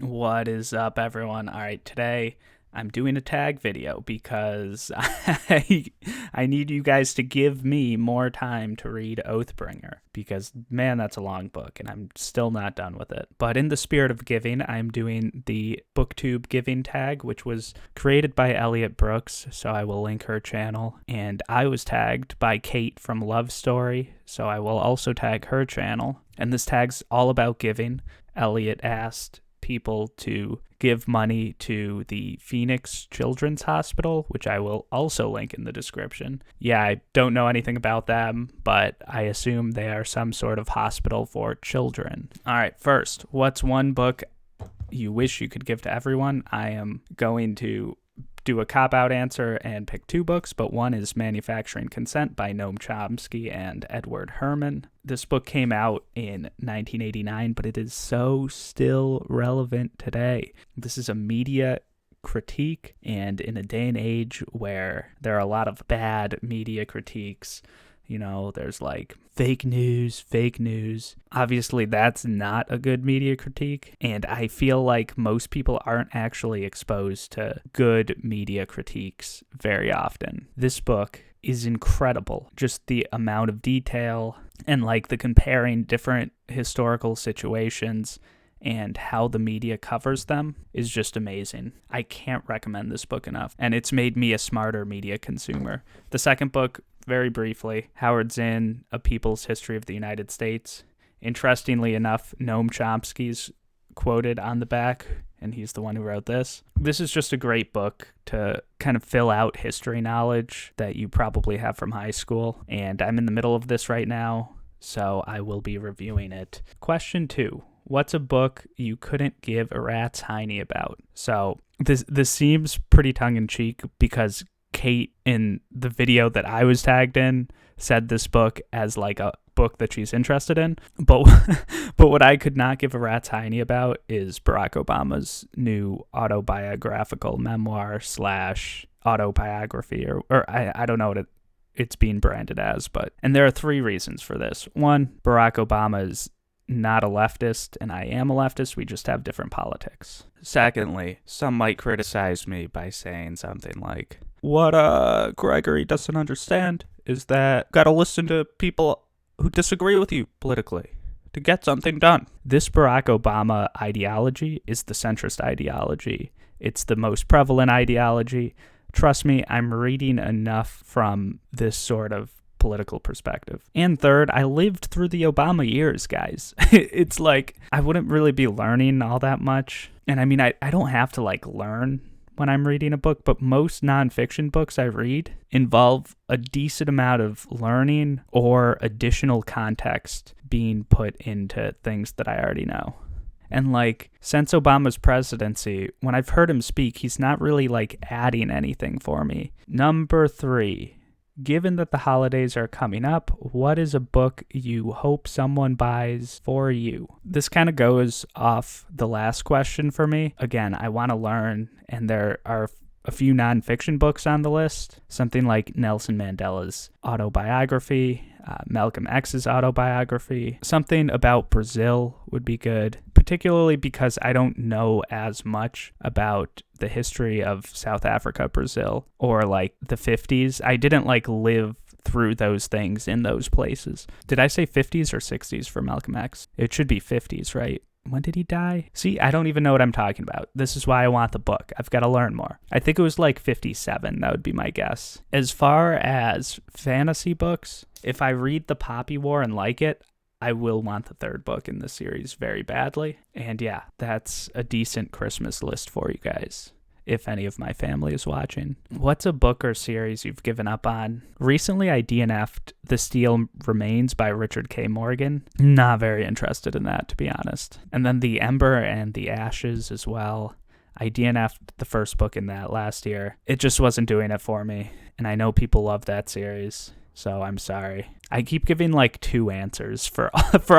What is up, everyone? All right, today I'm doing a tag video because I need you guys to give me more time to read Oathbringer because, man, that's a long book and I'm still not done with it. But in the spirit of giving, I'm doing the Booktube giving tag, which was created by Elliot Brooks, so I will link her channel. And I was tagged by Kate from Love Story, so I will also tag her channel. And this tag's all about giving. Elliot asked people to give money to the Phoenix Children's Hospital, which I will also link in the description. Yeah, I don't know anything about them, but I assume they are some sort of hospital for children. All right, first, what's one book you wish you could give to everyone? I am going to do a cop-out answer and pick two books, but one is Manufacturing Consent by Noam Chomsky and Edward Herman. This book came out in 1989, but it is so still relevant today. This is a media critique, and in a day and age where there are a lot of bad media critiques, you know, there's like fake news. Obviously, that's not a good media critique. And I feel like most people aren't actually exposed to good media critiques very often. This book is incredible. Just the amount of detail and like the comparing different historical situations and how the media covers them is just amazing. I can't recommend this book enough. And it's made me a smarter media consumer. The second book, very briefly, Howard Zinn, A People's History of the United States. Interestingly enough, Noam Chomsky's quoted on the back, and he's the one who wrote this. This is just a great book to kind of fill out history knowledge that you probably have from high school, and I'm in the middle of this right now, so I will be reviewing it. Question 2. What's a book you couldn't give a rat's hiney about? So this seems pretty tongue-in-cheek because Kate, in the video that I was tagged in, said this book as like a book that she's interested in. But what I could not give a rat's hiney about is Barack Obama's new autobiographical memoir / autobiography, or I don't know what it's being branded as. And there are 3 reasons for this. 1, Barack Obama is not a leftist, and I am a leftist. We just have different politics. Secondly, some might criticize me by saying something like, what Gregory doesn't understand is that you gotta listen to people who disagree with you politically to get something done. This Barack Obama ideology is the centrist ideology. It's the most prevalent ideology. Trust me, I'm reading enough from this sort of political perspective. And third, I lived through the Obama years, guys. It's like I wouldn't really be learning all that much. And I mean, I don't have to like learn when I'm reading a book, but most nonfiction books I read involve a decent amount of learning or additional context being put into things that I already know. And like, since Obama's presidency, when I've heard him speak, he's not really like adding anything for me. Number 3. Given that the holidays are coming up, what is a book you hope someone buys for you? This kind of goes off the last question for me. Again, I want to learn, and there are a few nonfiction books on the list. Something like Nelson Mandela's autobiography, Malcolm X's autobiography. Something about Brazil would be good, particularly because I don't know as much about the history of South Africa, Brazil, or like the 50s. I didn't like live through those things in those places. Did I say 50s or 60s for Malcolm X? It should be 50s, right? When did he die? See, I don't even know what I'm talking about. This is why I want the book. I've got to learn more. I think it was like 57. That would be my guess. As far as fantasy books, if I read The Poppy War and like it, I will want the 3rd book in this series very badly. And yeah, that's a decent Christmas list for you guys, if any of my family is watching. What's a book or series you've given up on? Recently, I DNF'd The Steel Remains by Richard K. Morgan. Not very interested in that, to be honest. And then The Ember and the Ashes as well. I DNF'd the first book in that last year. It just wasn't doing it for me. And I know people love that series, so I'm sorry. I keep giving like 2 answers for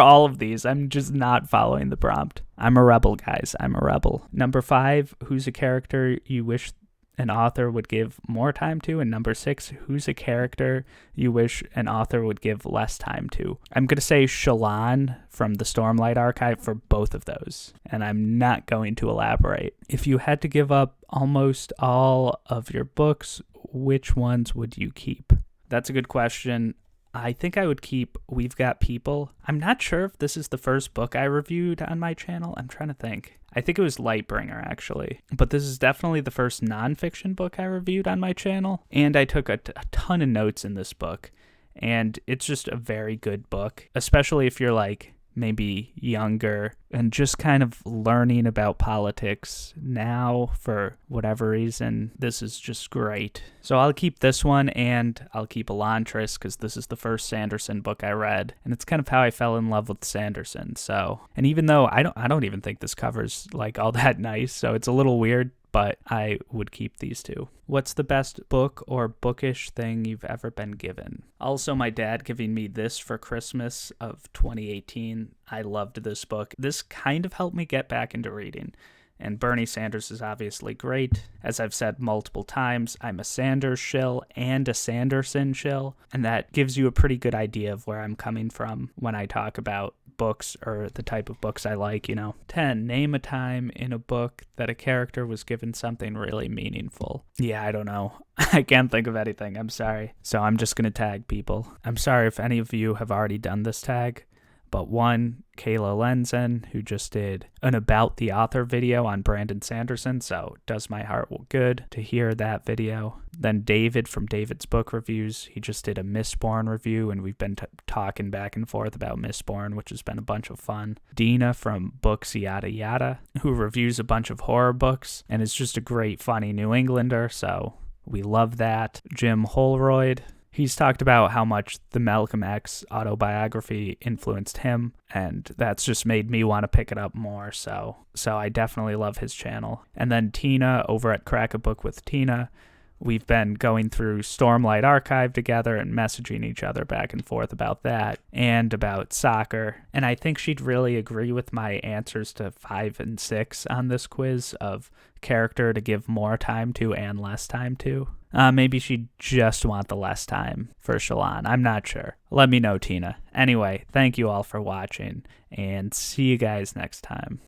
all of these. I'm just not following the prompt. I'm a rebel, guys. I'm a rebel. Number 5, who's a character you wish an author would give more time to? And number 6, who's a character you wish an author would give less time to? I'm going to say Shallan from the Stormlight Archive for both of those, and I'm not going to elaborate. If you had to give up almost all of your books, which ones would you keep? That's a good question. I think I would keep We've Got People. I'm not sure if this is the first book I reviewed on my channel. I'm trying to think. I think it was Lightbringer, actually. But this is definitely the first nonfiction book I reviewed on my channel. And I took a ton of notes in this book. And it's just a very good book, especially if you're like maybe younger and just kind of learning about politics now for whatever reason. This is just great. So I'll keep this one, and I'll keep Elantris because this is the first Sanderson book I read, and it's kind of how I fell in love with Sanderson. So, and even though I don't even think this cover's like all that nice, so it's a little weird, but I would keep these two. What's the best book or bookish thing you've ever been given? Also, my dad giving me this for Christmas of 2018. I loved this book. This kind of helped me get back into reading. And Bernie Sanders is obviously great. As I've said multiple times, I'm a Sanders shill and a Sanderson shill, and that gives you a pretty good idea of where I'm coming from when I talk about books or the type of books I like, 10, name a time in a book that a character was given something really meaningful. Yeah, I don't know. I can't think of anything. I'm sorry. So I'm just going to tag people. I'm sorry if any of you have already done this tag. But one, Kayla Lenzen, who just did an About the Author video on Brandon Sanderson, so it does my heart good to hear that video. Then David from David's Book Reviews, he just did a Mistborn review, and we've been talking back and forth about Mistborn, which has been a bunch of fun. Dina from Books Yada Yada, who reviews a bunch of horror books, and is just a great, funny New Englander, so we love that. Jim Holroyd. He's talked about how much the Malcolm X autobiography influenced him, and that's just made me want to pick it up more, so I definitely love his channel. And then Tina over at Crack a Book with Tina. We've been going through Stormlight Archive together and messaging each other back and forth about that and about soccer. And I think she'd really agree with my answers to 5 and 6 on this quiz of character to give more time to and less time to. Maybe she'd just want the less time for Shallan. I'm not sure. Let me know, Tina. Anyway, thank you all for watching, and see you guys next time.